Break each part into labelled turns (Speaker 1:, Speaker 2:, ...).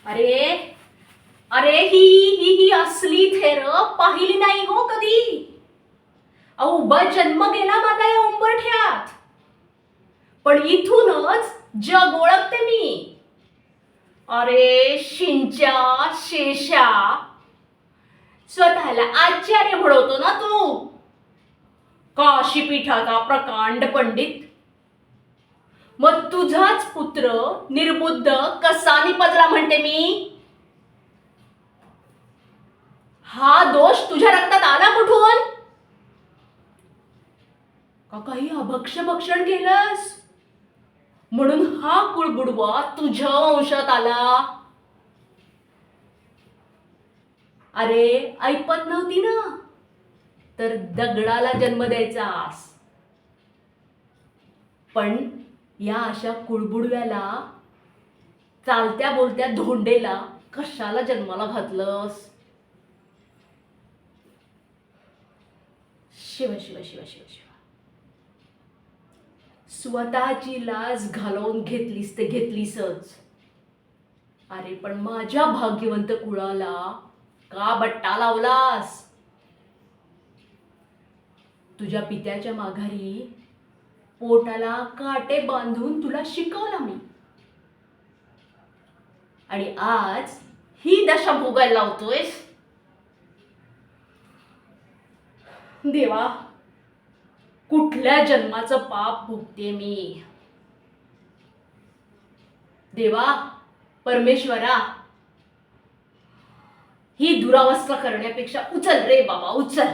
Speaker 1: अरे अरे ही असली थेर पाहिली नाही हो कधी. उभा जन्म गेला माझा या उंबरठ्यात, पण इथूनच जग ओळखते मी. अरे शिंच्या शेषा, स्वतःला आचार्य म्हणवतो ना तू, काशीपीठाचा प्रकांड पंडित. मग तुझाच पुत्र निर्बुद्ध कसा निपजला म्हणते मी. हा दोष तुझ्या रक्तात आला कुठून? का काही अभक्ष भक्षण केलंस म्हणून हा कुळबुडवा तुझ्या वंशात आला? अरे ऐपत नव्हती ना तर दगडाला जन्म द्यायचास. पण या अशा कुळबुडव्याला, चालत्या बोलत्या धोंडेला कशाला जन्माला घातलंस? शिव शिव शिव शिव शिव. स्वतःची लाज घालवून घेतलीस ते घेतलीसच. अरे पण माझ्या भाग्यवंत कुळाला का बट्टा लावलास? तुझ्या पित्याच्या माघारी पोटाला काटे बांधून तुला शिकवला मी, आणि आज ही दशा भोगायला लावतोयस. देवा, कुठल्या जन्माचं पाप भोगते मी. देवा, परमेश्वरा, ही दुरावस्था करण्यापेक्षा उचल रे बाबा, उचल.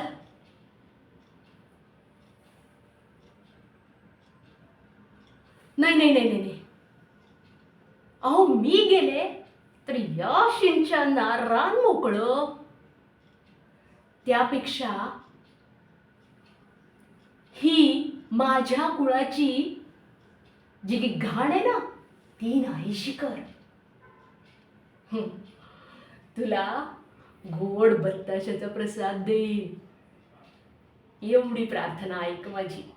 Speaker 1: नाही नाही नाही नाही. अहो मी गेले तर या शिंच्यांना रान मोकळं. त्यापेक्षा ही माझ्या कुळाची जी घाण आहे ना, ती नाहीशी कर. तुला गोड बत्ताशाचा प्रसाद देईन, एवढी प्रार्थना ऐक माझी.